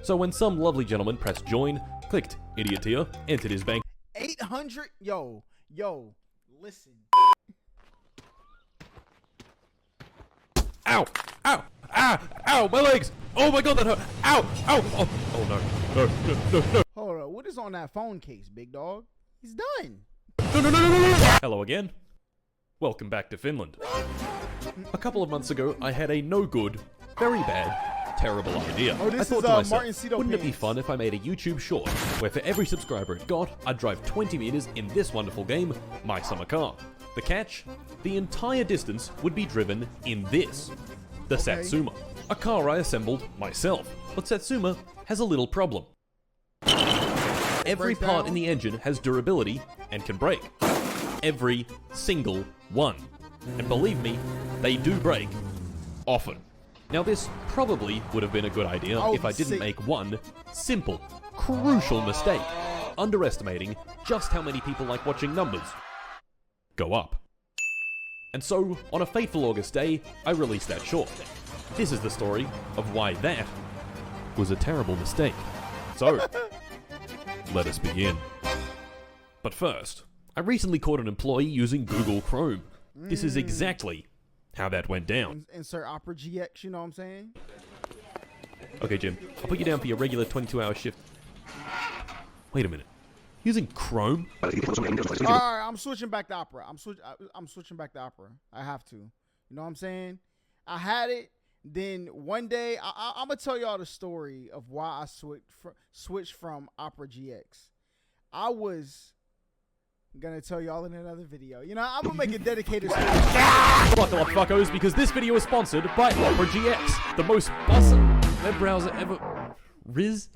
So when some lovely gentleman pressed join, clicked idiot tier, entered his bank 800. Yo, listen. Ow! Ow! Ah! Ow! My legs! Oh my god, that hurt! Ow! Ow! Oh no. No. Hold on. What is on that phone case, big dog? He's done. No. Hello again. Welcome back to Finland. A couple of months ago, I had a no good, very bad, terrible idea. Oh, this I thought is to myself, Martin Cito wouldn't it be pants. fun if I made a YouTube short, where for every subscriber it got, I'd drive 20 meters in this wonderful game, My Summer Car. The catch? The entire distance would be driven in this. The Satsuma. A car I assembled myself. But Satsuma has a little problem. Every part in the engine has durability and can break. Every single one. And believe me, they do break. Often. Now this probably would have been a good idea if I didn't make one simple, crucial mistake. Underestimating just how many people like watching numbers go up. And so, on a fateful August day, I released that short. This is the story of why that was a terrible mistake. So, let us begin. But first, I recently caught an employee using Google Chrome. This is exactly how that went down. Insert Opera GX, you know what I'm saying? Okay, Jim, I'll put you down for your regular 22-hour shift. Wait a minute. Using Chrome? Alright, I'm switching back to Opera. I'm switching back to Opera. I have to. You know what I'm saying? I had it. Then one day, I'm gonna tell y'all the story of why I switched from Opera GX. I was gonna tell y'all in another video. You know, I'm gonna make a dedicated story. Buckle up, fuckos, because this video is sponsored by Opera GX, the most bussin' web browser ever. Riz?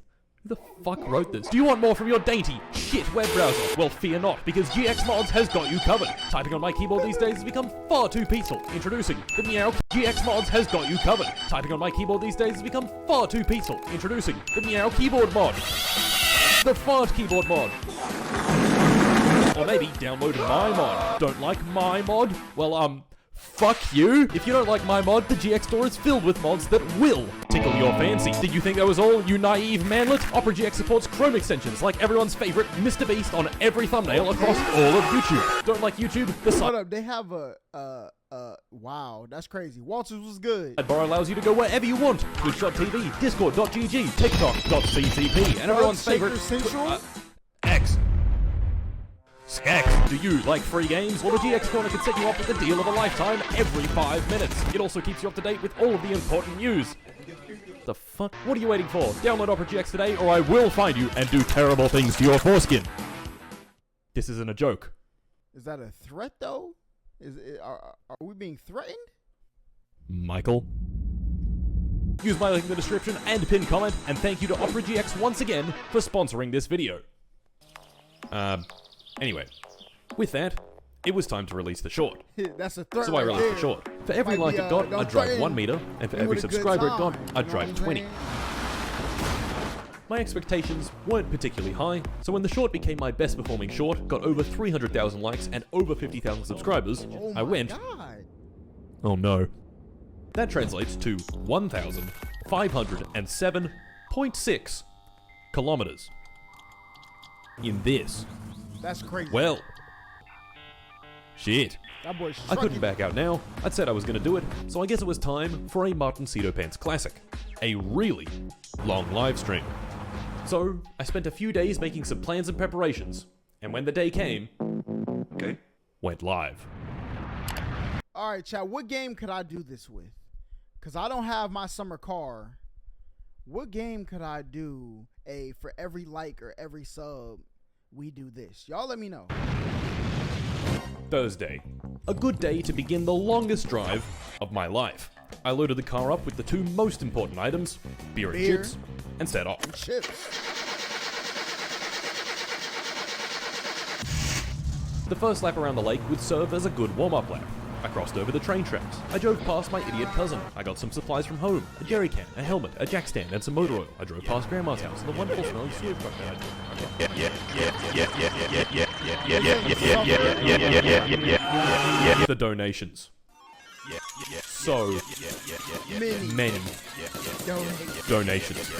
Who the fuck wrote this? Do you want more from your dainty shit web browser? Well, fear not, because GX Mods has got you covered. Typing on my keyboard these days has become far too peaceful. Introducing the Meow. GX Mods has got you covered. Typing on my keyboard these days has become far too peaceful. Introducing the Meow Keyboard Mod. The Fart Keyboard Mod. Or maybe download my mod. Don't like my mod? Well, fuck you. If you don't like my mod, the GX store is filled with mods that will tickle your fancy. Did you think that was all, you naive manlet? Opera GX supports Chrome extensions like everyone's favorite Mr. Beast on every thumbnail across all of YouTube. Don't like YouTube? The site. Hold up, they have wow, that's crazy. Walters was good. Sidebar allows you to go wherever you want. Twitch.tv, Discord.gg, TikTok.ccp, and everyone's favorite Central? X. Skex. Do you like free games? Well, the GX Corner can set you up with the deal of a lifetime every 5 minutes. It also keeps you up to date with all of the important news. The fuck? What are you waiting for? Download Opera GX today, or I will find you and do terrible things to your foreskin. This isn't a joke. Is that a threat, though? Are we being threatened? Michael? Use my link in the description and pinned comment, and thank you to Opera GX once again for sponsoring this video. Anyway, with that, it was time to release the short. That's a threat. So I right released there. the short. For every like it got, I'd drive 1 meter, and for every subscriber it got, I'd drive 20. My expectations weren't particularly high, so when the short became my best performing short, got over 300,000 likes and over 50,000 subscribers, I went, oh no. That translates to 1,507.6 kilometers. In this. That's crazy. Well, shit. That boy I couldn't back out now. I'd said I was going to do it, so I guess it was time for a Martin Cito Pants classic. A really long live stream. So, I spent a few days making some plans and preparations, and when the day came, went live. Alright, chat, what game could I do this with? Because I don't have my summer car. What game could I do for every like or every sub, we do this? Y'all let me know. Thursday. A good day to begin the longest drive of my life. I loaded the car up with the two most important items, beer and chips, and set off. The first lap around the lake would serve as a good warm-up lap. I crossed over the train tracks. I drove past my idiot cousin. I got some supplies from home. A jerry can, a helmet, a jack stand, and some motor oil. I drove past Grandma's house and the wonderful smelling sewer truck that I drove. The donations. so many donations.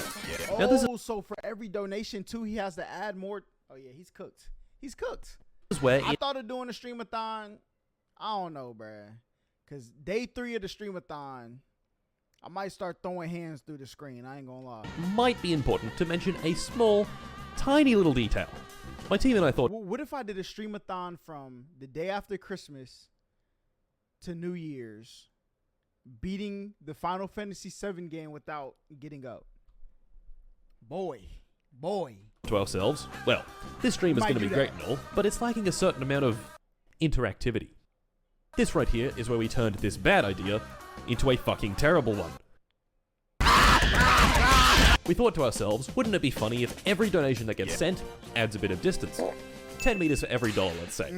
Now this So for every donation too, he has to add more. Oh yeah, he's cooked. He's cooked. is where I thought of doing a streamathon. I don't know, bruh. Cause day 3 of the streamathon, I might start throwing hands through the screen. I ain't gonna lie. might be important to mention a small, tiny little detail. My team and I thought, What if I did a streamathon from the day after Christmas to New Year's, beating the Final Fantasy VII game without getting up? Boy. to ourselves, well, this stream is Might going to be do great that. and all, but it's lacking a certain amount of interactivity. This right here is where we turned this bad idea into a fucking terrible one. We thought to ourselves, wouldn't it be funny if every donation that gets sent adds a bit of distance? 10 meters for every dollar, let's say.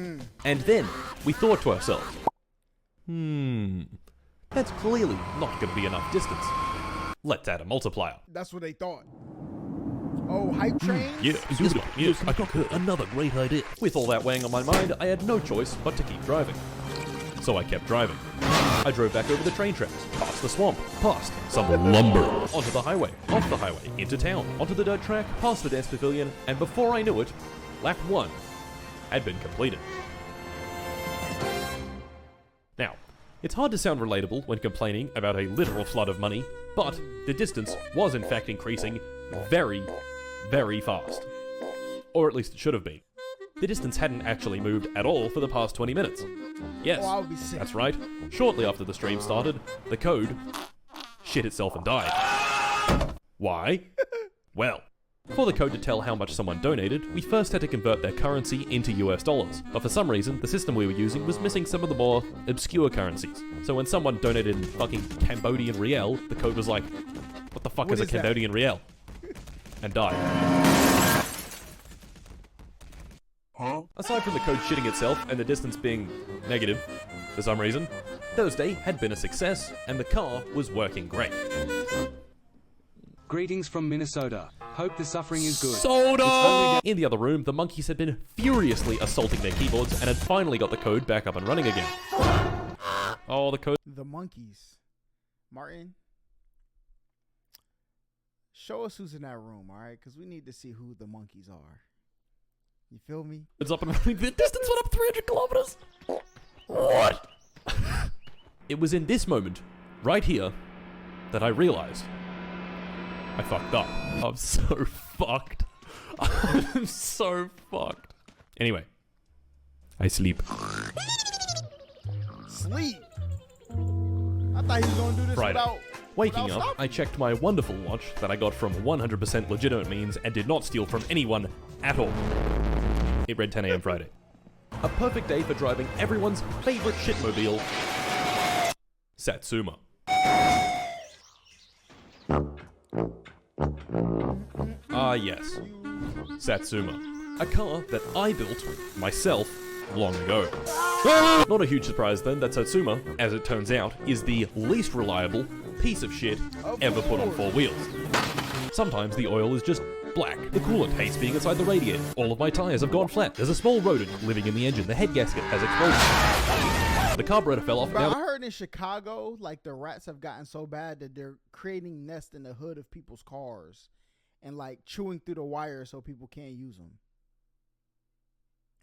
And then we thought to ourselves, that's clearly not going to be enough distance. Let's add a multiplier. That's what they thought. Oh, hype train? Yes, I concur. Another great idea. With all that weighing on my mind, I had no choice but to keep driving. So I kept driving. I drove back over the train tracks, past the swamp, past some lumber, onto the highway, off the highway, into town, onto the dirt track, past the dance pavilion, and before I knew it, lap 1 had been completed. Now, it's hard to sound relatable when complaining about a literal flood of money, but the distance was in fact increasing very, very fast. Or at least it should have been. The distance hadn't actually moved at all for the past 20 minutes. Yes, Oh, I would be sick. that's right. Shortly after the stream started, the code shit itself and died. Why? Well, for the code to tell how much someone donated, we first had to convert their currency into US dollars. But for some reason, the system we were using was missing some of the more obscure currencies. So when someone donated in fucking Cambodian riel, the code was like, what the fuck What is a is that? Cambodian riel? And died. Aside from the code shitting itself and the distance being negative, for some reason, Thursday had been a success and the car was working great. Greetings from Minnesota. Hope the suffering is good. Soda! In the other room, the monkeys had been furiously assaulting their keyboards and had finally got the code back up and running again. Oh, the code. The monkeys. Martin, show us who's in that room, all right? Because we need to see who the monkeys are. You feel me? It's up and running. The distance went up 300 kilometers. What? It was in this moment, right here, that I realized I fucked up. I'm so fucked. I'm so fucked. Anyway, I sleep. Sleep. I thought he was gonna do this Friday. without Waking without up, stopping. I checked my wonderful watch that I got from 100% legitimate means and did not steal from anyone at all. It read 10 a.m. Friday. A perfect day for driving everyone's favorite shitmobile, Satsuma. Ah yes, Satsuma. A car that I built myself long ago. Not a huge surprise then that Satsuma, as it turns out, is the least reliable piece of shit ever put on 4 wheels. Sometimes the oil is just black, the coolant hates being inside the radiator, all of my tyres have gone flat, there's a small rodent living in the engine, the head gasket has exploded. The carburetor fell off. Bro, Now I heard in Chicago, like the rats have gotten so bad that they're creating nests in the hood of people's cars and like chewing through the wires so people can't use them.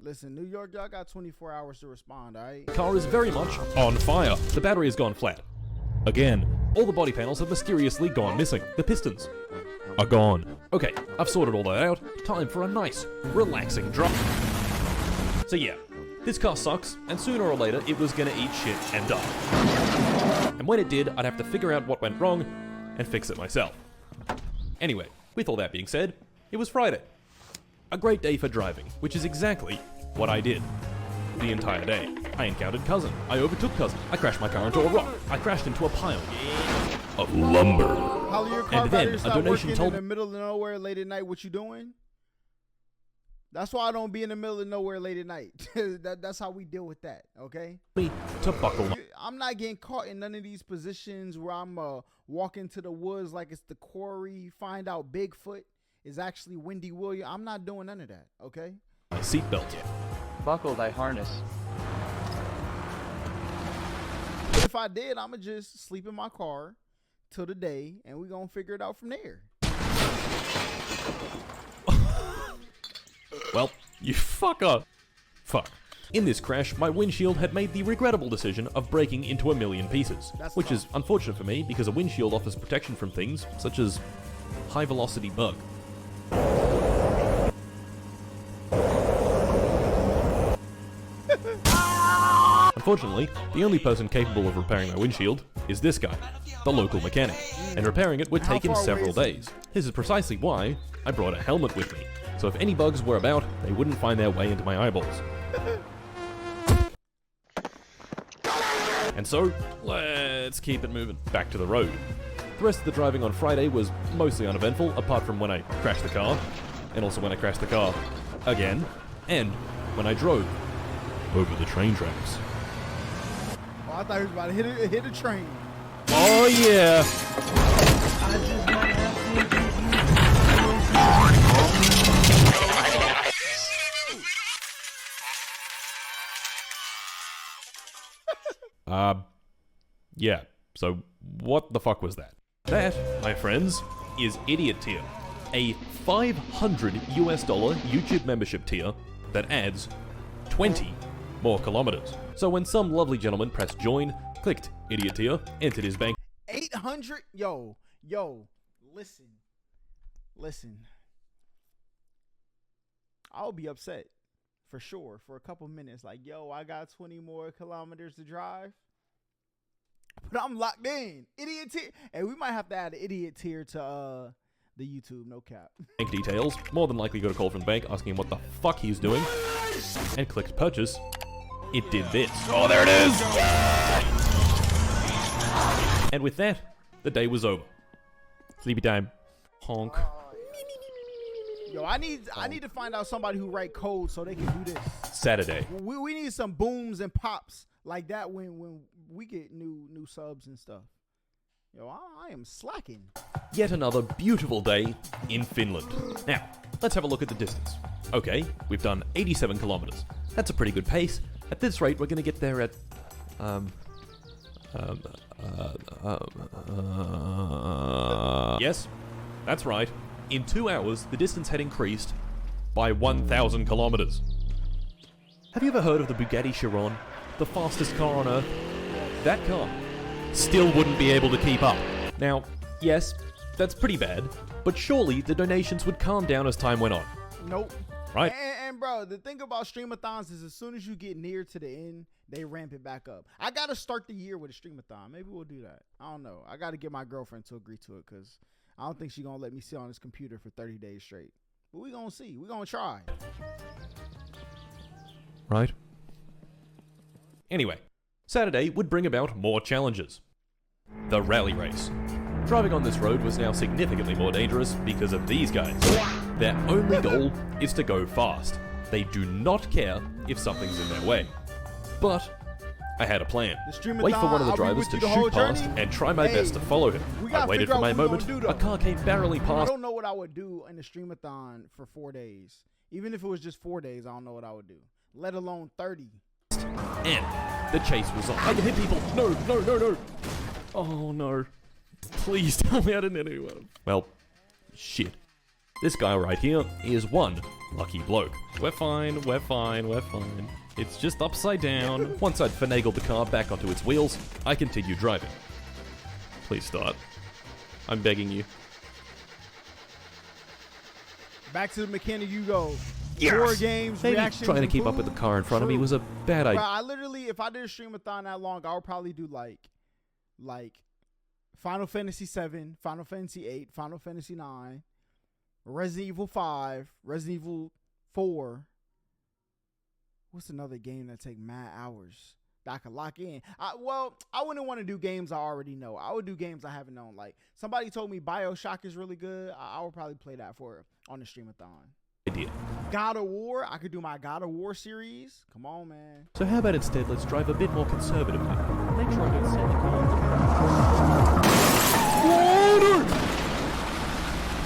Listen, New York, y'all got 24 hours to respond, all right? the car is very much on fire. The battery has gone flat. Again, all the body panels have mysteriously gone missing. The pistons are gone. Okay, I've sorted all that out. Time for a nice, relaxing drop. So yeah, this car sucks, and sooner or later it was gonna eat shit and die. And when it did, I'd have to figure out what went wrong and fix it myself. Anyway, with all that being said, it was Friday. A great day for driving, which is exactly what I did. The entire day. I encountered Cousin. I overtook Cousin. I crashed my car into a rock. I crashed into a pile of lumber. How your car And then battery's a not donation working told- in the middle of nowhere late at night. What you doing? That's why I don't be in the middle of nowhere late at night. That's how we deal with that, okay? Me to buckle my I'm not getting caught in none of these positions where I'm walking to the woods like it's the quarry, find out Bigfoot is actually Wendy Williams. I'm not doing none of that, okay? seatbelt. Buckle thy harness. But if if I did, I'ma just sleep in my car till the day, and we gonna figure it out from there. Well, you fucker. Fuck. In this crash, my windshield had made the regrettable decision of breaking into a million pieces, which is unfortunate for me because a windshield offers protection from things such as high-velocity bug. Unfortunately, the only person capable of repairing my windshield is this guy, the local mechanic, and repairing it would take him several days. This is precisely why I brought a helmet with me, so if any bugs were about, they wouldn't find their way into my eyeballs. And so, let's keep it moving. Back to the road. The rest of the driving on Friday was mostly uneventful, apart from when I crashed the car, and also when I crashed the car again, and when I drove over the train tracks. Oh, I thought he was about to hit a train. Oh yeah! Yeah, so what the fuck was that? That, my friends, is Idiot Tier, a $500 YouTube membership tier that adds 20 more kilometers. So when some lovely gentleman pressed join, clicked Idiot Tier, entered his bank 800, yo, listen. I'll be upset for sure for a couple minutes. Like, yo, I got 20 more kilometers to drive, but I'm locked in. Idiot Tier, and we might have to add an Idiot Tier to the YouTube, no cap. Bank details, more than likely got a call from the bank asking him what the fuck he's doing, and clicked purchase. It did this. Oh, there it is! And with that, the day was over. Sleepy time. Honk. Yo, I need to find out somebody who write code so they can do this. Saturday. We need some booms and pops like that when we get new subs and stuff. Yo, I am slacking. Yet another beautiful day in Finland. Now, let's have a look at the distance. Okay, we've done 87 kilometers. That's a pretty good pace. At this rate, we're gonna get there at, yes, that's right. In 2 hours, the distance had increased by 1,000 kilometers. Have you ever heard of the Bugatti Chiron? The fastest car on Earth? That car still wouldn't be able to keep up. Now, yes, that's pretty bad, but surely the donations would calm down as time went on. Nope. Right? And bro, the thing about streamathons is as soon as you get near to the end, they ramp it back up. I gotta start the year with a streamathon. Maybe we'll do that. I don't know. I gotta get my girlfriend to agree to it because I don't think she's gonna let me sit on this computer for 30 days straight. But we gonna see. We gonna try. Right? Anyway, Saturday would bring about more challenges. The rally race. Driving on this road was now significantly more dangerous because of these guys. Their only goal is to go fast. They do not care if something's in their way. But I had a plan. Wait for one of the drivers to shoot past and try my best to follow him. I waited for my moment. A car came barreling I past. don't know what I would do in the streamathon for 4 days. Even if it was just 4 days, I don't know what I would do. Let alone 30. And the chase was on. I can hit people. No. Oh no. Please tell me I didn't hit anyone. Well, shit. This guy right here is one lucky bloke. We're fine. It's just upside down. Once I'd finagled the car back onto its wheels, I continued driving. Please start. I'm begging you. Back to the mechanic you go. Yes. 4 games, Maybe reactions, trying to and keep up with the car in front of me was a bad idea. Bro, I literally, if I did a streamathon that long, I would probably do like Final Fantasy 7, Final Fantasy 8, Final Fantasy 9, Resident Evil 5, Resident Evil 4. What's another game that take mad hours that I could lock in? I wouldn't want to do games I already know. I would do games I haven't known. Like somebody told me BioShock is really good. I would probably play that on the streamathon. Idea. God of War, I could do my God of War series. Come on, man. So how about instead let's drive a bit more conservatively. Make sure I don't set the car.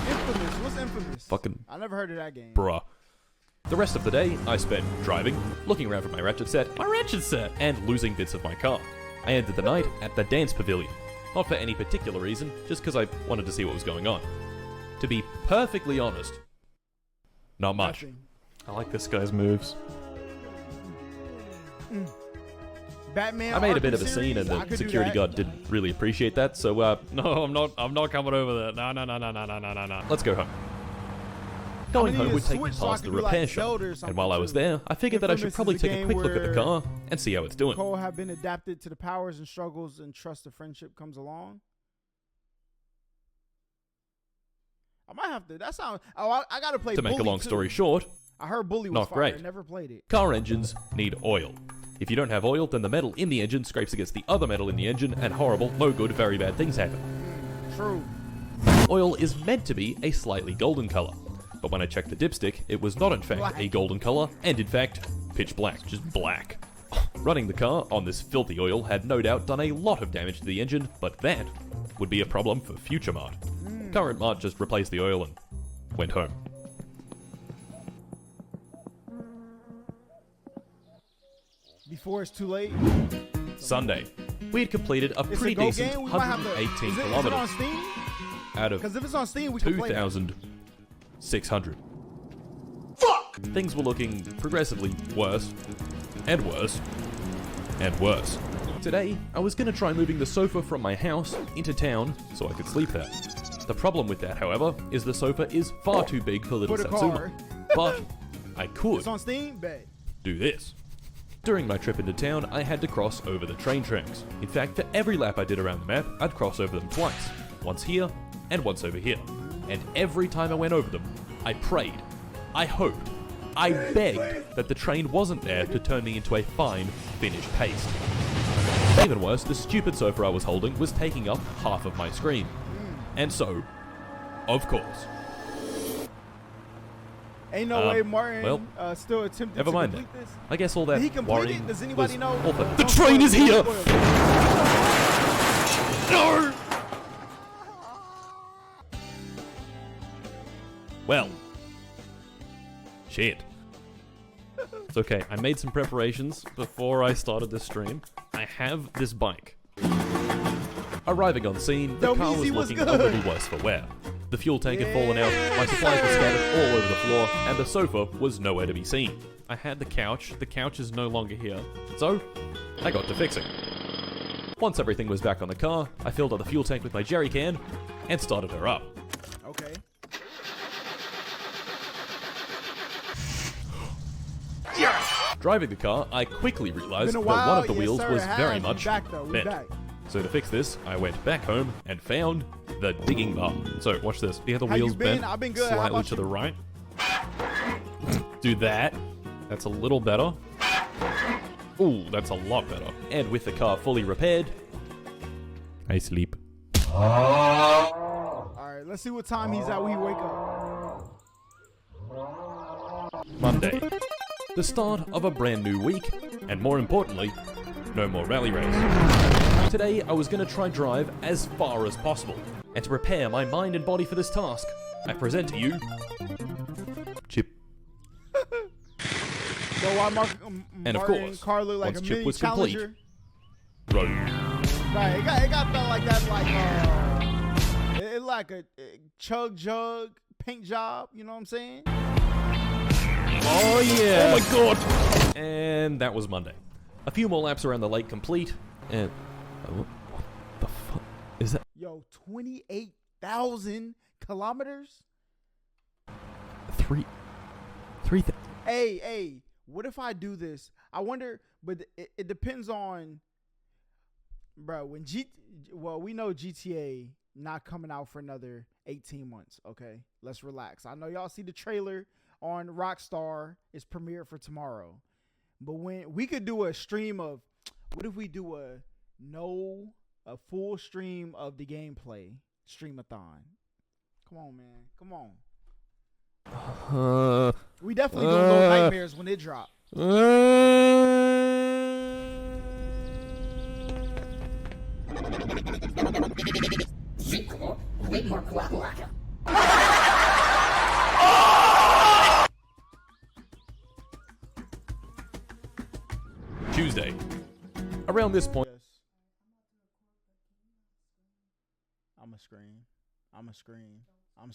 Infamous. What's Infamous? Fucking I never heard of that game. bruh. The rest of the day I spent driving, looking around for my ratchet set, and losing bits of my car. I ended the night at the dance pavilion. Not for any particular reason, just because I wanted to see what was going on. To be perfectly honest, not much. Nothing. I like this guy's moves. Batman. I made a Arkham bit of a series, scene, and I the could do security that. guard didn't really appreciate that. So, no, I'm not coming over there. No. Let's go home. Going gonna home need would a take me Switch so I past could the do, like, repair shop, Zelda or and something, while I was too. there, I figured that I should Infamous probably is a take a game quick look at the where car and see how it's doing. Cole have been adapted to the powers and struggles and trust the friendship comes along. I might have to. That sounds. Oh, I gotta play. To make a Bully, long too. story short, I heard Bully was not fire. great. I never played it. car engines need oil. If you don't have oil, then the metal in the engine scrapes against the other metal in the engine, and horrible, no good, very bad things happen. True. Oil is meant to be a slightly golden color, but when I checked the dipstick, it was not in fact Black. a golden color, and in fact, pitch black, just black. Running the car on this filthy oil had no doubt done a lot of damage to the engine, but that would be a problem for future Mart. Current Mart just replaced the oil and went home. Before it's too late. Sunday. We had completed a It's pretty a go decent game. We might have to. 118 Is it on kilometers Steam? out of Because if it's on Steam, we can play that. 2,600. Fuck! Things were looking progressively worse, and worse, and worse. Today, I was gonna try moving the sofa from my house into town so I could sleep there. The problem with that, however, is the sofa is far too big for little For the Satsuma. car. But I could It's on Steam? Bet. do this. During my trip into town, I had to cross over the train tracks. In fact, for every lap I did around the map, I'd cross over them twice. Once here, and once over here. And every time I went over them, I prayed, I hoped, I begged that the train wasn't there to turn me into a fine, finished paste. Even worse, the stupid sofa I was holding was taking up half of my screen. And so, of course, Ain't no way Martin well, still attempted never to mind complete that. this. I guess all that Did he complete worrying it? Does anybody was know? all for- The Don't train spoil is it, here! don't spoil it. No! Well. Shit. It's okay, I made some preparations before I started this stream. I have this bike. Arriving on scene, the Yo, car Meezy was was looking a good. little worse for wear. The fuel tank had fallen out, my supplies were scattered all over the floor, and the sofa was nowhere to be seen. I had the couch is no longer here, so I got to fixing. Once everything was back on the car, I filled up the fuel tank with my jerry can and started her up. Okay. Driving the car, I quickly realized Been that a one while. of the Yes, wheels sir, was it has. very We much back, though. We bent. back. So to fix this, I went back home and found the digging bar. So watch this. See how the How you wheels been? bent I've been good. How slightly about to you? the right? Do that. That's a little better. Ooh, that's a lot better. And with the car fully repaired, I sleep. All right, let's see what time he's at when he wake up. Monday. The start of a brand new week, and more importantly, no more rally race. Today, I was going to try drive as far as possible, and to prepare my mind and body for this task, I present to you Chip. So why And of Martin course, Carr look like once a Chip mini was complete, challenger? Road. Right, it got that like that, like it like a chug jug paint job. You know what I'm saying? Oh yeah! Oh my god! And that was Monday. A few more laps around the lake complete, and what the fuck is that? Yo, 28,000 kilometers. Three. Hey, what if I do this? I wonder, but it depends on, bro. When we know GTA not coming out for another 18 months. Okay, let's relax. I know y'all see the trailer on Rockstar is premiered for tomorrow, but when we could do a stream of, what if we do a full stream of the gameplay streamathon? Come on, man, come on. We definitely gonna go nightmares when it drop. Tuesday. Around this point, Yes. scream. I'm screaming. I'm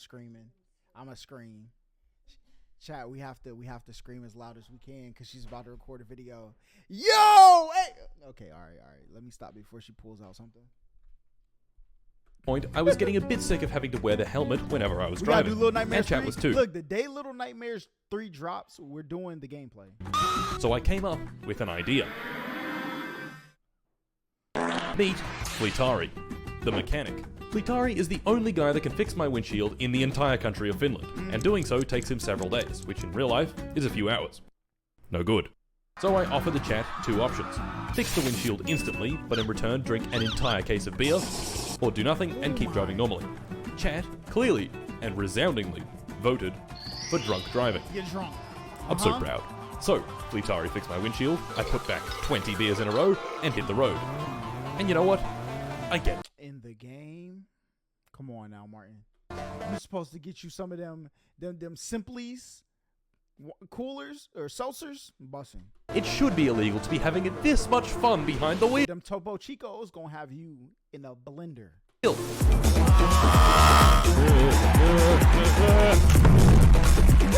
a scream. Chat, we have to scream as loud as we can because she's about to record a video. Yo! Hey! Okay, all right. Let me stop before she pulls out something. I was getting a bit sick of having to wear the helmet whenever I was driving. Do Little Nightmares and chat 3. was too. Look, the day Little Nightmares 3 drops, we're doing the gameplay. So I came up with an idea. Meet Fleetari, the mechanic. Fleetari is the only guy that can fix my windshield in the entire country of Finland, and doing so takes him several days, which in real life is a few hours. No good. So I offer the chat 2 options. Fix the windshield instantly, but in return drink an entire case of beer, or do nothing and keep driving normally. Chat clearly and resoundingly voted for drunk driving. Get drunk. I'm so proud. So, Fleetari fixed my windshield, I put back 20 beers in a row, and hit the road. And you know what? I get it. In the game? Come on now, Martin. You're supposed to get you some of them Simplies, coolers, or seltzers, bussing. It should be illegal to be having this much fun behind the wheel. Them Topo Chicos gonna have you in a blender. Oh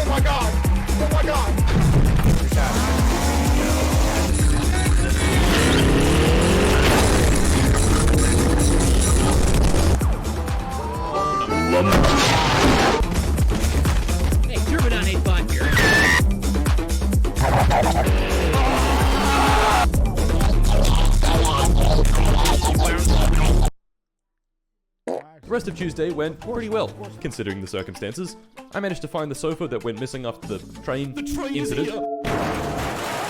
my god! Oh my god! Hey, Turbodon ain't fun here. The rest of Tuesday went pretty well, considering the circumstances. I managed to find the sofa that went missing after the train incident,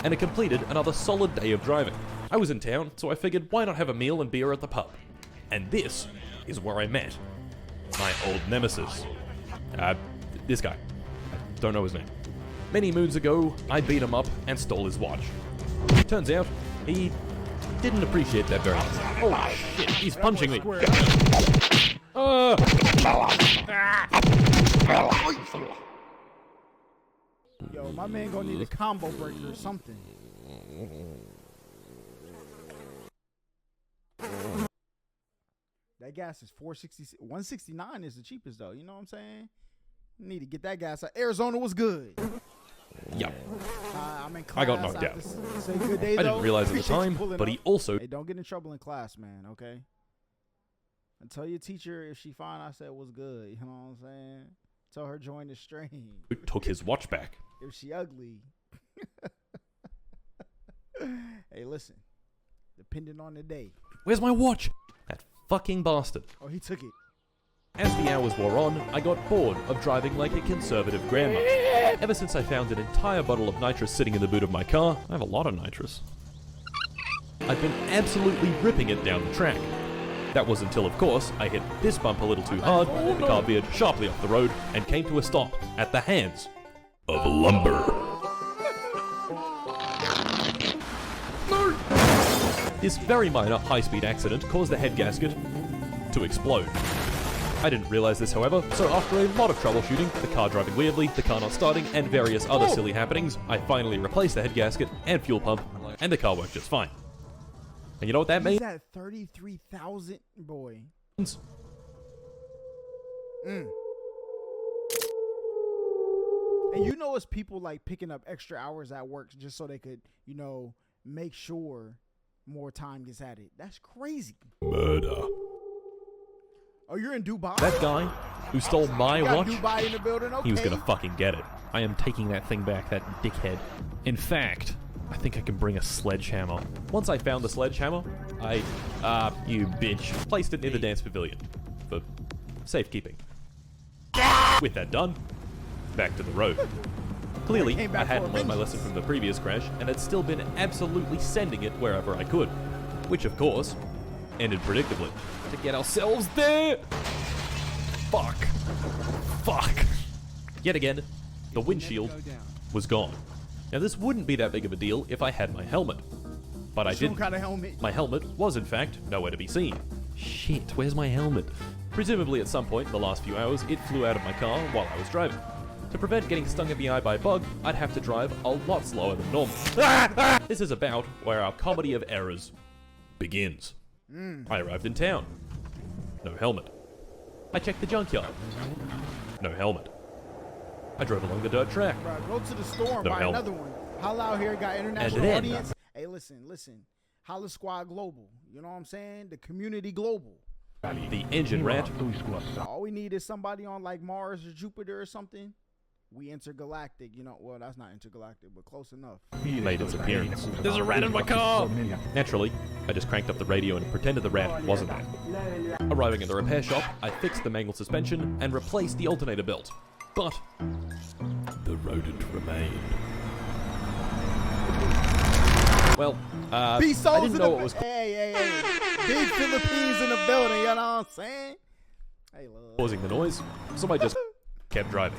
and it completed another solid day of driving. I was in town, so I figured why not have a meal and beer at the pub. And this is where I met my old nemesis. This guy. I don't know his name. Many moons ago, I beat him up and stole his watch. Turns out, he didn't appreciate that very much. Oh shit, he's punching me. Yo, my man gonna need a combo breaker or something. That gas is 460. 169 is the cheapest though. You know what I'm saying? Need to get that gas. Arizona was good. Yeah. I'm in class. I got knocked out. Say good day, I didn't realize at the time, but he also... Hey, don't get in trouble in class, man, okay? And tell your teacher if she fine, I said was good. You know what I'm saying? Tell her join the stream. took his watch back. If she ugly. Hey, listen. Depending on the day. Where's my watch? That fucking bastard. Oh, he took it. As the hours wore on, I got bored of driving like a conservative grandma. Ever since I found an entire bottle of nitrous sitting in the boot of my car, I have a lot of nitrous, I've been absolutely ripping it down the track. That was until, of course, I hit this bump a little too hard, the car veered sharply off the road, and came to a stop at the hands of lumber. This very minor high-speed accident caused the head gasket to explode. I didn't realize this, however, so after a lot of troubleshooting, the car driving weirdly, the car not starting, and various other silly happenings, I finally replaced the head gasket and fuel pump, and the car worked just fine. And you know what that means? He's at 33,000, boy. And you know, it's people like picking up extra hours at work just so they could, you know, make sure more time gets added. That's crazy. Murder. Oh, you're in Dubai? That guy who stole my watch, Dubai in the building? Okay. he was gonna fucking get it. I am taking that thing back, that dickhead. In fact, I think I can bring a sledgehammer. Once I found the sledgehammer, you bitch, placed it in the dance pavilion for safekeeping. With that done, back to the road. Clearly, I hadn't learned my lesson from the previous crash and had still been absolutely sending it wherever I could. Which, of course, ended predictably. To get ourselves there! Fuck. Yet again, the windshield was gone. Now this wouldn't be that big of a deal if I had my helmet. But I didn't. What kind of helmet? My helmet was in fact nowhere to be seen. Shit, where's my helmet? Presumably at some point in the last few hours, it flew out of my car while I was driving. To prevent getting stung in the eye by a bug, I'd have to drive a lot slower than normal. This is about where our comedy of errors begins. I arrived in town. No helmet. I checked the junkyard. No helmet. I drove along the dirt track. Bro, go to the store and No buy helmet. another one. Holla out here got international then- audience. Hey, listen. HollaSquad Global. You know what I'm saying? The community global. The engine rant All we need is somebody on like Mars or Jupiter or something. We intergalactic. You know, well, that's not intergalactic, but close enough. made its appearance. There's a rat in my car! Naturally, I just cranked up the radio and pretended the rat wasn't there. Arriving at the repair shop, I fixed the mangled suspension and replaced the alternator belt. But the rodent remained. Well, I Peace souls didn't in know the what was Hey. Big Philippines in the building, you know what I'm saying? Hey, love. causing the noise, so I just kept driving.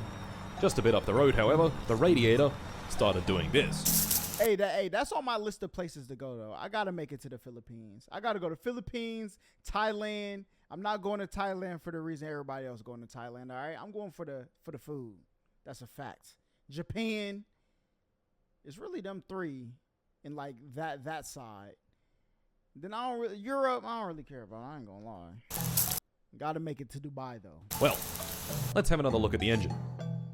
Just a bit up the road, however, the radiator started doing this. Hey, that's on my list of places to go though. I gotta make it to the Philippines. I gotta go to Philippines, Thailand. I'm not going to Thailand for the reason everybody else going to Thailand. All right, I'm going for the food. That's a fact. Japan. It's really them three, and like that side. Then Europe. I don't really care about. I ain't gonna lie. Gotta make it to Dubai though. Well, let's have another look at the engine.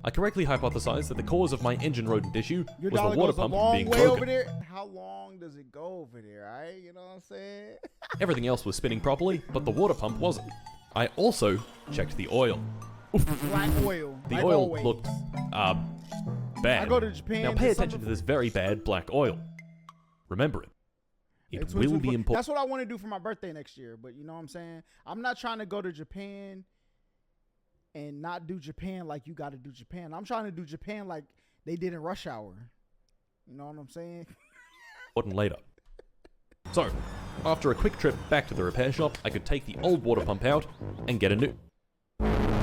I correctly hypothesized that the cause of my engine rodent issue Your was dollar the water goes a pump long being way over broken. there. How long does it go over there? All right, you know what I'm saying? Everything else was spinning properly, but the water pump wasn't. I also checked the oil. Black oil. The like oil always. looked, bad. I go to Japan. Now pay this attention summer to this very bad black oil. Remember it. It It's will be 2024. important. That's what I want to do for my birthday next year. But you know what I'm saying? I'm not trying to go to Japan and not do Japan like you got to do Japan. I'm trying to do Japan like they did in Rush Hour. You know what I'm saying? Later. So, after a quick trip back to the repair shop, I could take the old water pump out and get a new...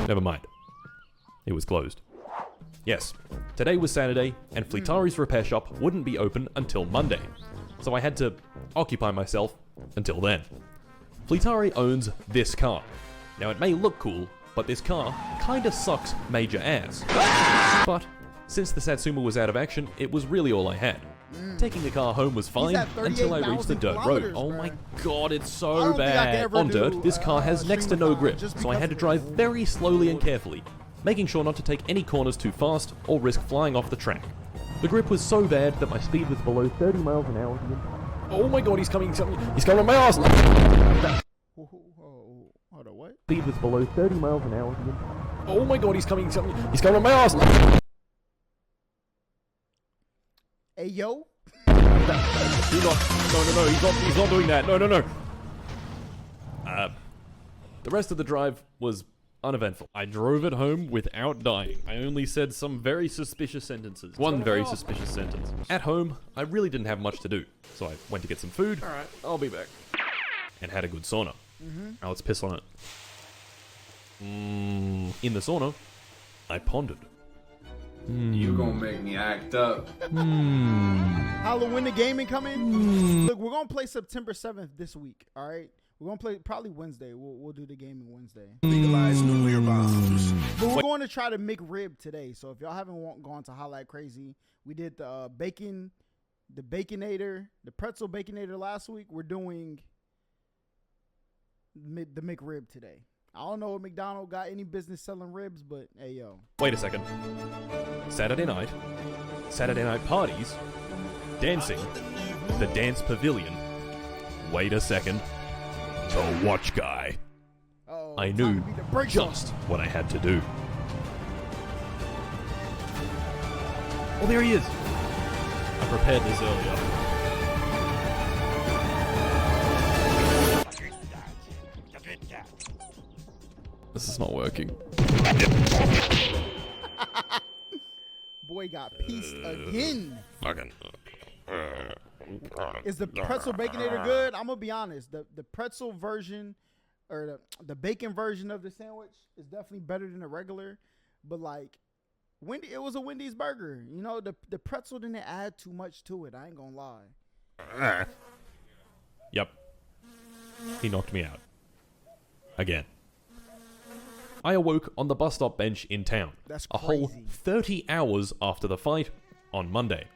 Never mind. It was closed. Yes, today was Saturday, and Fleetari's repair shop wouldn't be open until Monday. So I had to occupy myself until then. Fleetari owns this car. Now it may look cool, but this car kinda sucks major ass. But since the Satsuma was out of action, it was really all I had. Taking the car home was fine at until I reached the 38,000 dirt road. kilometers, Oh bruh. my god, it's I so don't think I could bad. ever On do, dirt, this car has next to no stream grip, just so I because had to of drive this. very slowly and carefully, making sure not to take any corners too fast or risk flying off the track. The grip was so bad that my speed was below 30 miles an hour. Oh my god, he's coming on my ass! Hold on, what? Speed was below 30 miles an hour. Oh my god, he's coming on my ass! Hey, yo. Do not. No, he's not doing that. No. The rest of the drive was uneventful. I drove it home without dying. I only said some very suspicious sentences. One very suspicious sentence. At home, I really didn't have much to do, so I went to get some food. Alright, I'll be back. And had a good sauna. Now let's piss on it. In the sauna, I pondered. You gonna make me act up. Halloween the gaming coming. Look, we're gonna play September 7th this week. All right, we're gonna play probably Wednesday. We'll do the gaming Wednesday. Legalize nuclear bombs. But we're going to try to make rib today. So if y'all haven't gone to Holla Crazy, we did the bacon, the baconator, the pretzel baconator last week. We're doing the McRib today. I don't know if McDonald's got any business selling ribs, but hey yo. Wait a second. Saturday night parties, dancing, the dance pavilion. Wait a second. The watch guy. Uh-oh, I time knew to beat the brakes on. just what I had to do. Oh, there he is. I prepared this earlier. This is not working. Boy got pieced again. Fucking. Is the pretzel baconator good? I'm gonna be honest. The pretzel version or the bacon version of the sandwich is definitely better than the regular. But like, it was a Wendy's burger. You know, the pretzel didn't add too much to it. I ain't gonna lie. Yep. He knocked me out. Again. I awoke on the bus stop bench in town. That's a whole crazy. 30 hours after the fight on Monday.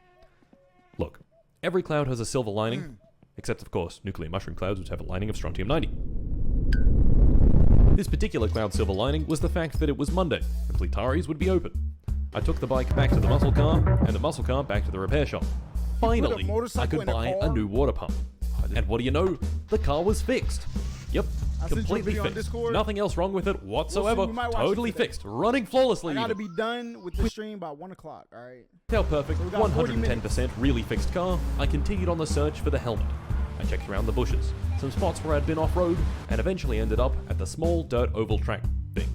Look, every cloud has a silver lining, except of course nuclear mushroom clouds which have a lining of strontium-90. This particular cloud silver lining was the fact that it was Monday, and Fleetaris would be open. I took the bike back to the muscle car, and the muscle car back to the repair shop. Finally, I motorcycle could in a buy a car? new water pump. And what do you know? The car was fixed. Yep, I sent you a completely video on fixed. Discord. Nothing else wrong with it whatsoever. we might watch it Totally today. fixed. Running flawlessly. I gotta even. be done with the stream by 1 o'clock. All right. How perfect, we got 40 110% really fixed car, I continued on the search for the helmet. I checked around the bushes, some spots where I'd been off-road, and eventually ended up at the small dirt oval track thing.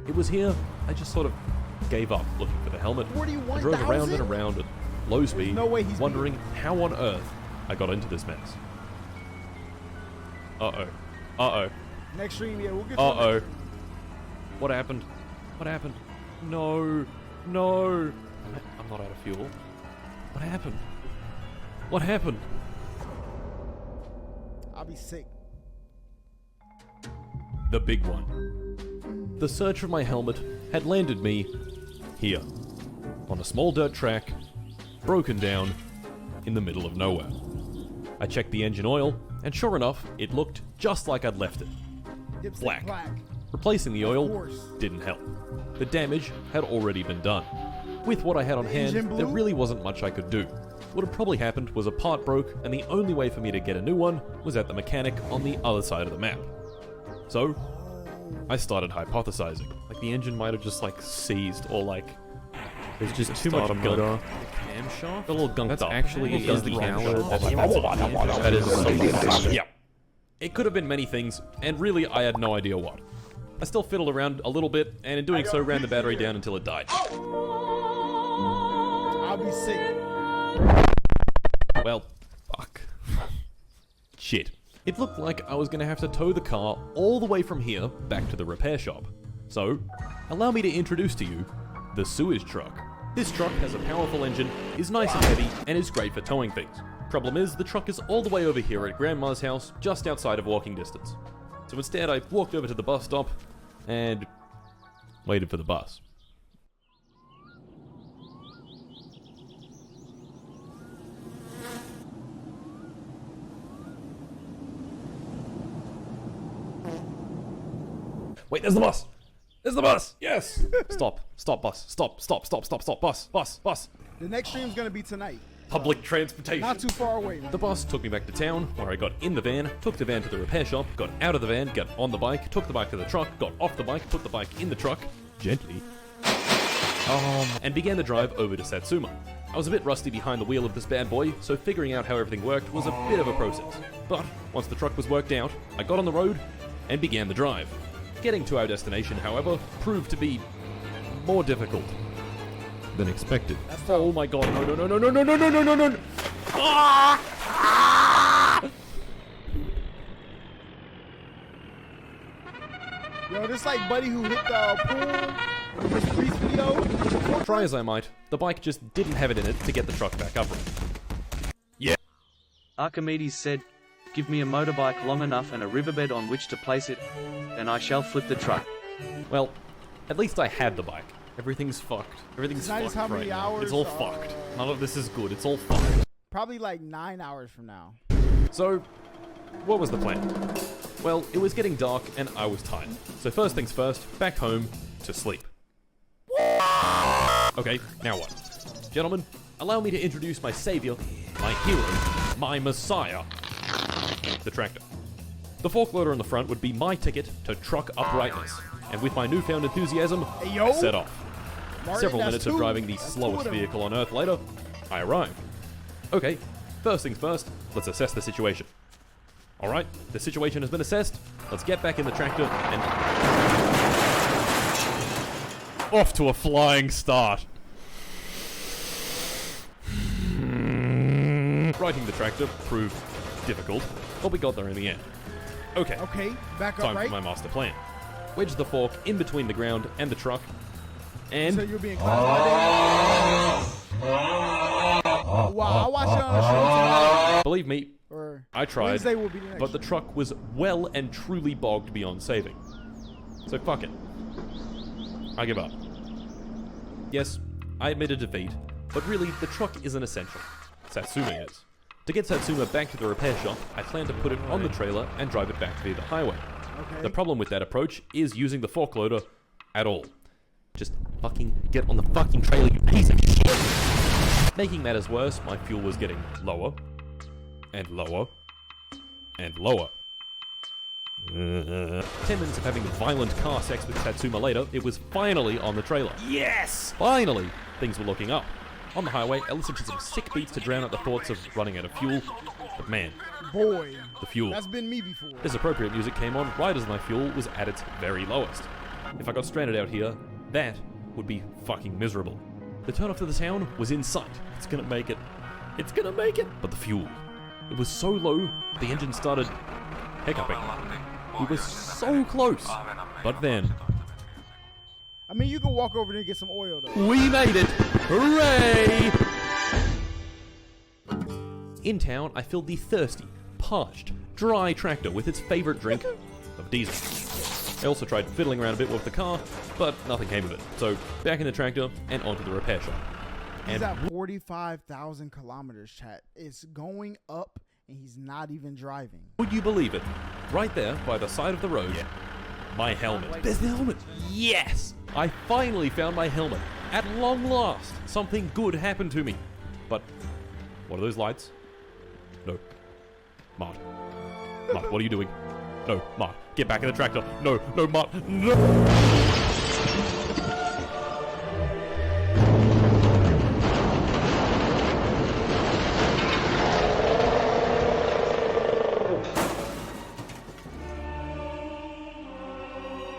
It was here, I just sort of gave up looking for the helmet. I drove around and 41,000? around at low speed, no way he's wondering how on earth I got into this mess. Uh-oh. Uh-oh. Next stream, yeah, we'll get to the Uh-oh. next stream. What happened? What happened? No. No. I'm not out of fuel. What happened? What happened? I'll be sick. The big one. The search for my helmet had landed me here, on a small dirt track, broken down, in the middle of nowhere. I checked the engine oil, and sure enough, it looked just like I'd left it. Dipstick Black. black. Replacing the oil course. didn't help. The damage had already been done. With what I had on hand, engine there blew? really wasn't much I could do. What had probably happened was a part broke, and the only way for me to get a new one was at the mechanic on the other side of the map. So, I started hypothesizing. Like the engine might have just like seized, or like There's just too much gunk. motor. Camshaft? A little gunked That's up. actually Is the the outlet. camshaft. That is Yeah. It could have been many things, and really I had no idea what. I still fiddled around a little bit, and in doing so ran the battery down until it died. I'll be sick. Well, fuck. Shit. It looked like I was gonna have to tow the car all the way from here back to the repair shop. So, allow me to introduce to you the sewage truck. This truck has a powerful engine, is nice and heavy, and is great for towing things. Problem is, the truck is all the way over here at Grandma's house, just outside of walking distance. So instead, I walked over to the bus stop and waited for the bus. Wait, there's the bus! There's the bus! Yes! Stop. Stop, bus. Stop, stop, stop, stop, stop. Bus, bus, bus. The next stream's gonna be tonight. Public transportation. Not too far away. The bus took me back to town, where I got in the van, took the van to the repair shop, got out of the van, got on the bike, took the bike to the truck, got off the bike, put the bike in the truck, gently, and began the drive over to Satsuma. I was a bit rusty behind the wheel of this bad boy, so figuring out how everything worked was a bit of a process. But once the truck was worked out, I got on the road and began the drive. Getting to our destination, however, proved to be more difficult than expected. Oh my god, no, no, no, no, no, no, no, no, no, no, no, no. Yo, this like buddy who hit the pool in this police video. Try as I might, the bike just didn't have it in it to get the truck back upright. Yeah. Archimedes said, "Give me a motorbike long enough and a riverbed on which to place it, and I shall flip the truck." Well, at least I had the bike. Everything's fucked. Everything's Tonight is fucked how right many now. hours, It's all fucked. None of this is good. It's all fucked. Probably like 9 hours from now. So, what was the plan? Well, it was getting dark and I was tired. So first things first, back home to sleep. Okay, now what? Gentlemen, allow me to introduce my savior, my hero, my messiah, the tractor. The fork loader on the front would be my ticket to truck uprightness. And with my newfound enthusiasm, Hey, yo. I set off. Martin, Several that's minutes of two. driving the That's slowest two of them. vehicle on Earth later, I arrived. Okay, first things first, let's assess the situation. Alright, the situation has been assessed. Let's get back in the tractor and... off to a flying start. Righting the tractor proved difficult, but we got there in the end. Okay, Okay, back up time right. for my master plan. Wedge the fork in between the ground and the truck, and... So you're being classified. Wow, I watched it on the show tonight. believe me, Or I tried, Wednesday will be the next but the one. truck was well and truly bogged beyond saving. So fuck it. I give up. Yes, I admit a defeat, but really, the truck isn't essential. Satsuma is. To get Satsuma back to the repair shop, I plan to put it on the trailer and drive it back via the highway. Okay. The problem with that approach is using the fork loader at all. Just fucking get on the fucking trailer, you piece of shit! Making matters worse, my fuel was getting lower, and lower, and lower. 10 minutes of having violent car sex with Satsuma later, it was finally on the trailer. Yes! Finally! Things were looking up. On the highway, I listened to some sick beats to drown out the thoughts of running out of fuel. But man, Boy, the fuel. that's been me before. This appropriate music came on right as my fuel was at its very lowest. If I got stranded out here, that would be fucking miserable. The turnoff to the town was in sight. It's gonna make it. It's gonna make it. But the fuel. It was so low, the engine started hiccuping. We were so close. But then, I mean, you can walk over there and get some oil, though. we made it! Hooray! In town, I filled the thirsty, parched, dry tractor with its favorite drink of diesel. I also tried fiddling around a bit with the car, but nothing came of it. So, back in the tractor and onto the repair shop. He's And at 45,000 kilometers, chat. It's going up, and he's not even driving. would you believe it? Right there, by the side of the road, my helmet. There's the helmet! Yes! I finally found my helmet. At long last, something good happened to me. But, what are those lights? No. Mart. Mart, what are you doing? No, Mart, get back in the tractor. No, no, Mart, no!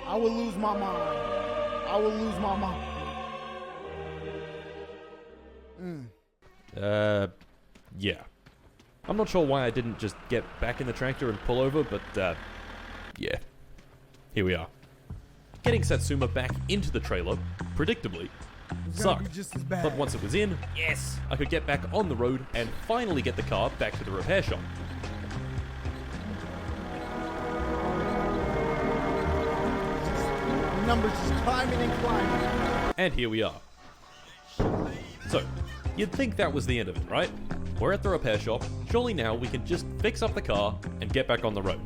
I would lose my mind. I would lose my mind. Yeah. I'm not sure why I didn't just get back in the tractor and pull over, but, yeah. Here we are. Getting Satsuma back into the trailer, predictably, It's gonna be sucked. just as bad. But once it was in, yes, I could get back on the road and finally get the car back to the repair shop. The numbers just climbing and climbing. And here we are. So, you'd think that was the end of it, right? We're at the repair shop. Surely now we can just fix up the car and get back on the road.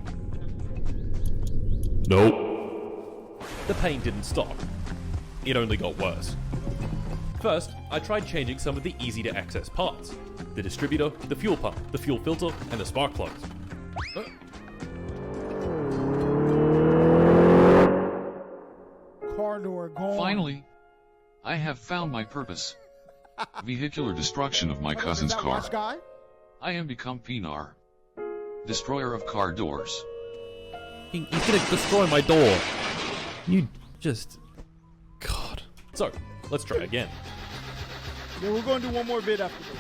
Nope. The pain didn't stop. It only got worse. First, I tried changing some of the easy-to-access parts. The distributor, the fuel pump, the fuel filter, and the spark plugs. Car door gone. Finally, I have found my purpose. Vehicular destruction of my cousin's Is that car. Watch guy? I am become Pinar, destroyer of car doors. He's gonna destroy my door. You just... God. So, let's try again. Yeah, we're going to do one more bit after this.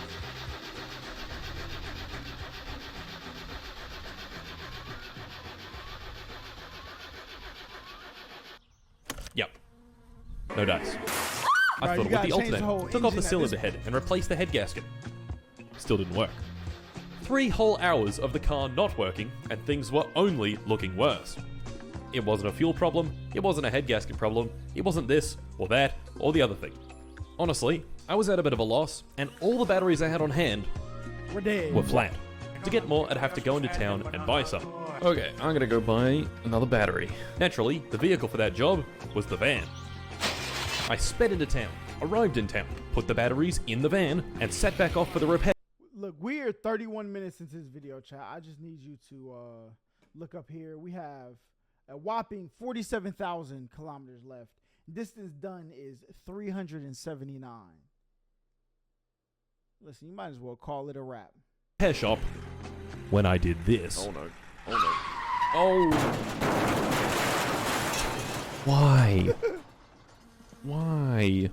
Yep. No dice. I Right, thought you with gotta the change the alternator, whole took off engine the at cylinder this head and replaced the head gasket. Still didn't work. 3 whole hours of the car not working, and things were only looking worse. It wasn't a fuel problem, it wasn't a head gasket problem, it wasn't this, or that, or the other thing. Honestly, I was at a bit of a loss, and all the batteries I had on hand We're dead. were flat. To get more, I'd have to go into town and buy some. Okay, I'm gonna go buy another battery. Naturally, the vehicle for that job was the van. I sped into town, arrived in town, put the batteries in the van, and set back off for the repair. Look, we are 31 minutes into this video, chat. I just need you to look up here. We have a whopping 47,000 kilometers left. Distance done is 379. Listen, you might as well call it a wrap. Repair shop when I did this. Oh no. Oh no. Oh. Why? Why?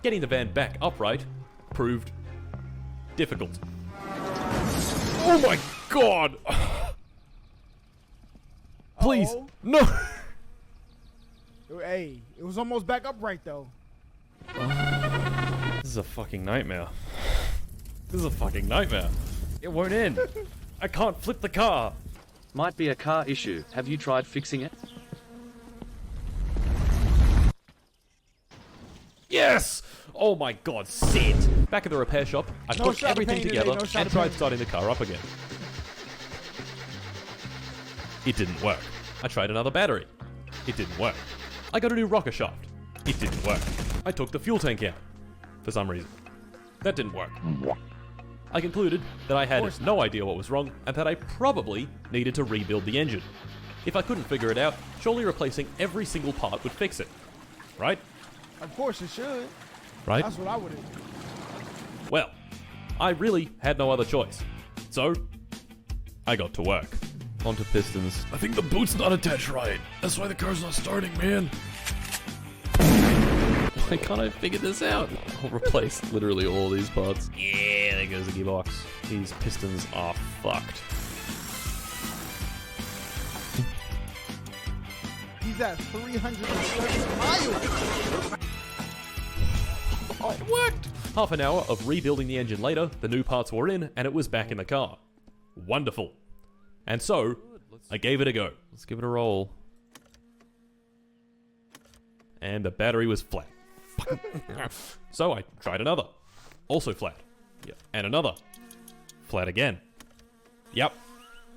Getting the van back upright proved difficult. Oh my god! Please, Uh-oh. no! Hey, it was almost back upright though. This is a fucking nightmare. This is a fucking nightmare. It won't end. I can't flip the car. Might be a car issue. Have you tried fixing it? Yes! Oh my god, sit! Back at the repair shop, I No put shot of everything pain today, together no shot and of tried pain. starting the car up again. It didn't work. I tried another battery. It didn't work. I got a new rocker shaft. It didn't work. I took the fuel tank out. For some reason. That didn't work. I concluded that I had no idea what was wrong and that I probably needed to rebuild the engine. If I couldn't figure it out, surely replacing every single part would fix it. Right? Of course it should. Right? That's what I would do. Well, I really had no other choice. So, I got to work. Onto pistons. I think the boot's not attached right. That's why the car's not starting, man. Why can't I figure this out? I'll replace literally all these parts. Yeah, there goes the gearbox. These pistons are fucked. He's at 307 miles. Oh, it worked! Half an hour of rebuilding the engine later, the new parts were in, and it was back in the car. Wonderful. And so, I gave it a go. Let's give it a roll. And the battery was flat. So I tried another. Also flat. Yep. And another. Flat again. Yep.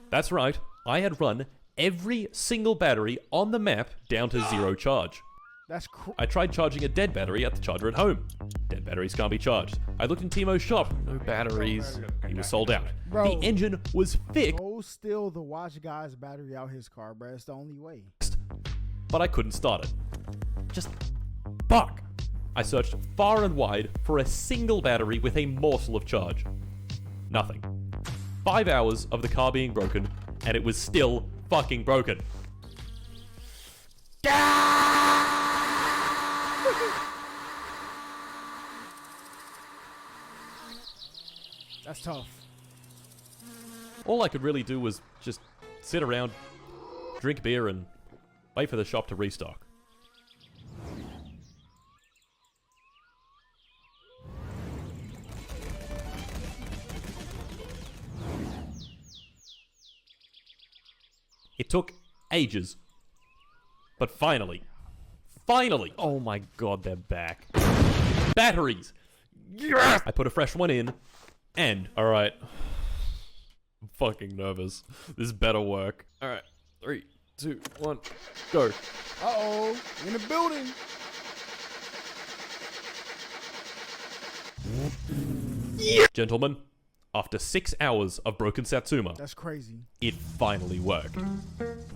That's right. I had run every single battery on the map down to 0 charge. That's I tried charging a dead battery at the charger at home. Dead batteries can't be charged. I looked in Timo's shop. No batteries. He was sold out. Bro. The engine was fixed, Go steal the watch guy's battery out his car, bro. It's the only way. but I couldn't start it. Just fuck. I searched far and wide for a single battery with a morsel of charge. Nothing. 5 hours of the car being broken, and it was still fucking broken. That's tough. All I could really do was just sit around, drink beer, and wait for the shop to restock. It took ages. But finally, oh my god, they're back. Batteries! Yes! I put a fresh one in, and, alright. I'm fucking nervous. This better work. Alright, 3, 2, 1, go. Uh-oh. In the building. Gentlemen, after 6 hours of broken Satsuma, That's crazy. it finally worked.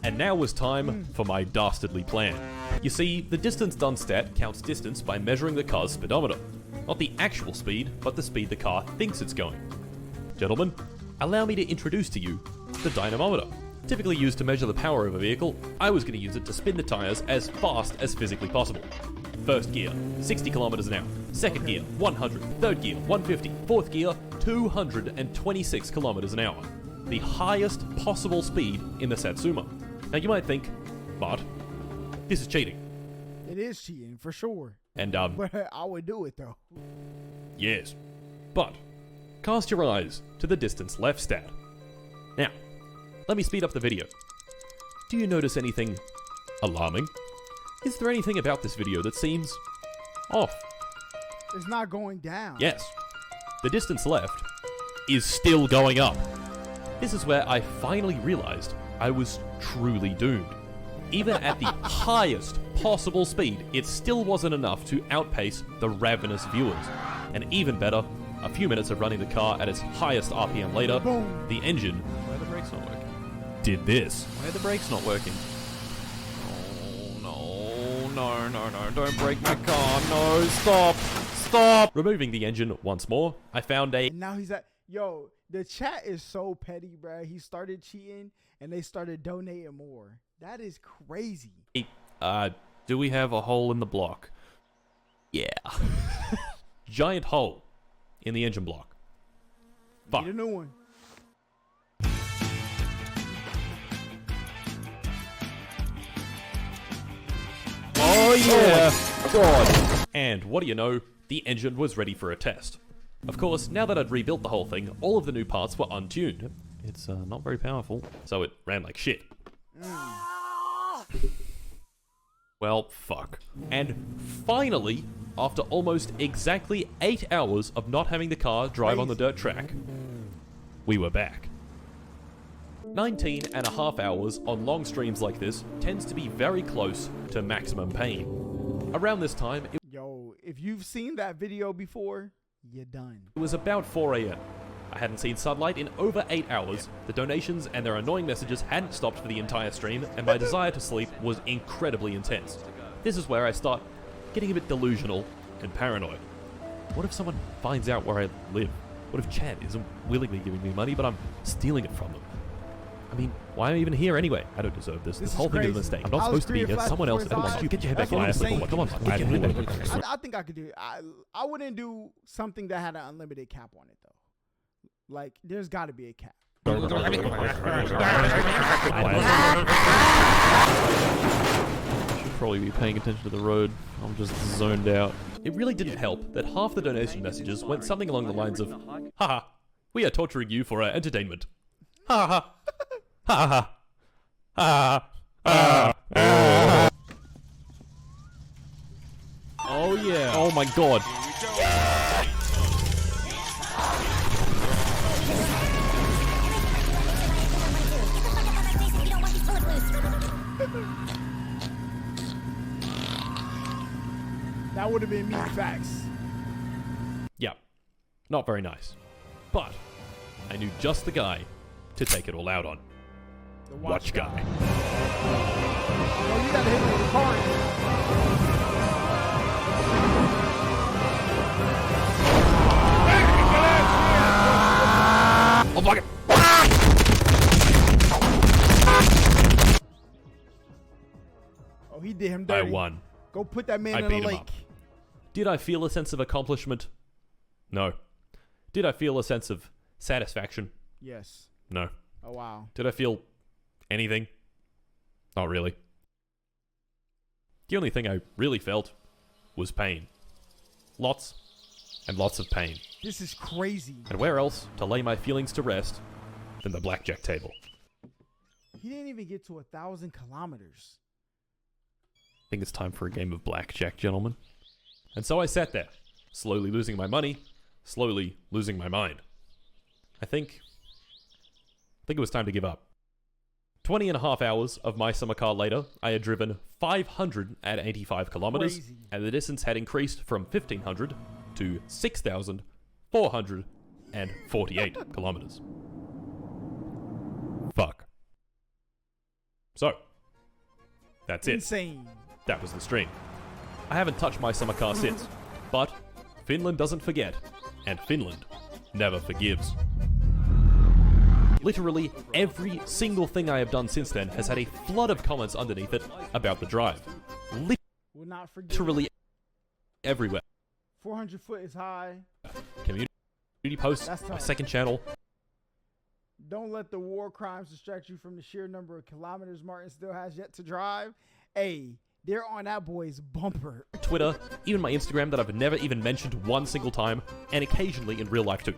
And now was time for my dastardly plan. You see, the distance done stat counts distance by measuring the car's speedometer. Not the actual speed, but the speed the car thinks it's going. Gentlemen, allow me to introduce to you the dynamometer. Typically used to measure the power of a vehicle, I was going to use it to spin the tires as fast as physically possible. First gear, 60 kilometers an hour. Second gear, 100. Third gear, 150. Fourth gear, 226 kilometers an hour. The highest possible speed in the Satsuma. Now you might think, but this is cheating. It is cheating, for sure. And But I would do it, though. yes. But cast your eyes to the distance left stat. Now, let me speed up the video. Do you notice anything alarming? Is there anything about this video that seems off? It's not going down. Yes. The distance left is still going up. This is where I finally realized I was truly doomed. Even at the highest possible speed, it still wasn't enough to outpace the ravenous viewers. And even better, a few minutes of running the car at its highest RPM later, Boom. the engine Why are the brakes not working? did this. Why are the brakes not working? Oh, no, don't break my car. No, stop. Removing the engine once more, I found a And now he's at... Yo, the chat is so petty, bruh. He started cheating, and they started donating more. That is crazy. Do we have a hole in the block? yeah, giant hole in the engine block. Fuck. Need a new one. Oh yeah! God. And what do you know? The engine was ready for a test. Of course, now that I'd rebuilt the whole thing, all of the new parts were untuned. It's not very powerful. So it ran like shit. Well, fuck. And finally, after almost exactly 8 hours of not having the car drive on the dirt track, we were back. 19.5 hours on long streams like this tends to be very close to maximum pain. Around this time, Yo, if you've seen that video before, you're done. it was about 4 AM. I hadn't seen sunlight in over 8 hours, the donations and their annoying messages hadn't stopped for the entire stream, and my desire to sleep was incredibly intense. This is where I start getting a bit delusional and paranoid. What if someone finds out where I live? What if Chad isn't willingly giving me money, but I'm stealing it from them? I mean, why am I even here anyway? I don't deserve this. This whole thing is a mistake. I'm not supposed to be here. Someone else. Come on, you get your head back in. Come on, get your head back. I think I could do it. I wouldn't do something that had an unlimited cap on it, though. Like, there's got to be a cap. Should probably be paying attention to the road. I'm just zoned out. It really didn't help that half the donation messages went something along the lines of, haha, we are torturing you for our entertainment. Ha ha. Ha ha. Ha ha. Oh yeah. Oh my god. That would have been me, facts. Yeah. Not very nice. But I knew just the guy to take it all out on. The Watch guy. Oh, you gotta hit me with the car. Oh, fuck it. Oh, he did him dirty. I won. Go put that man I in beat the him lake. up. Did I feel a sense of accomplishment? No. Did I feel a sense of satisfaction? Yes. No. Oh, wow. Did I feel anything? Not really. The only thing I really felt was pain. Lots and lots of pain. This is crazy. And where else to lay my feelings to rest than the blackjack table? He didn't even get to 1,000 kilometers. I think it's time for a game of blackjack, gentlemen. And so I sat there, slowly losing my money, slowly losing my mind. I think it was time to give up. 20.5 hours of my summer car later, I had driven 585 kilometers, Crazy. and the distance had increased from 1,500 to 6,448 kilometers. Fuck. So, that's it. Insane. That was the stream. I haven't touched my summer car since, but Finland doesn't forget, and Finland never forgives. Literally every single thing I have done since then has had a flood of comments underneath it about the drive. Will not forget. Literally everywhere. 400 foot is high. Community posts, That's my tough. second channel. Don't let the war crimes distract you from the sheer number of kilometers Martin still has yet to drive. Hey, they're on that boy's bumper. Twitter, even my Instagram that I've never even mentioned one single time, and occasionally in real life too.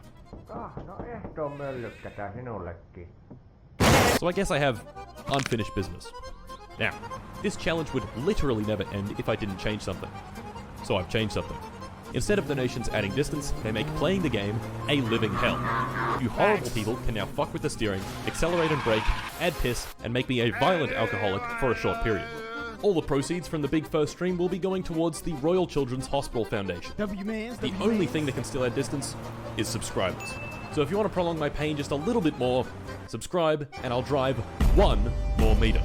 So I guess I have unfinished business. Now, this challenge would literally never end if I didn't change something. So I've changed something. Instead of donations adding distance, they make playing the game a living hell. You horrible people can now fuck with the steering, accelerate and brake, add piss, and make me a violent alcoholic for a short period. All the proceeds from the big first stream will be going towards the Royal Children's Hospital Foundation. The only thing that can still add distance is subscribers. So if you want to prolong my pain just a little bit more, subscribe and I'll drive 1 more meter.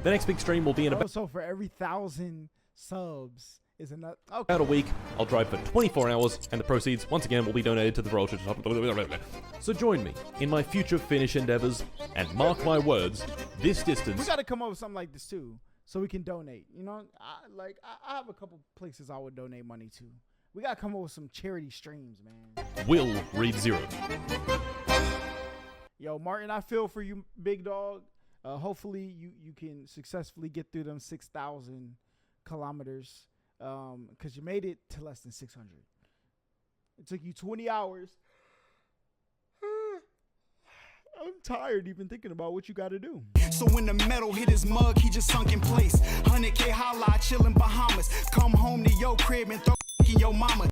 The next big stream will be in about So for every 1,000 subs is another. Okay. about a week. I'll drive for 24 hours and the proceeds once again will be donated to the Royal Children's Hospital. So join me in my future Finnish endeavors and mark my words, this distance. We got to come up with something like this too, so we can donate. You know, I have a couple places I would donate money to. We got to come up with some charity streams, man. Will read 0. Yo, Martin, I feel for you, big dog. Hopefully you can successfully get through them 6,000 kilometers. Because you made it to less than 600. It took you 20 hours. I'm tired even thinking about what you got to do. So when the metal hit his mug, he just sunk in place. 100K Holla, chillin' Bahamas. Come home to your crib and throw in your mama.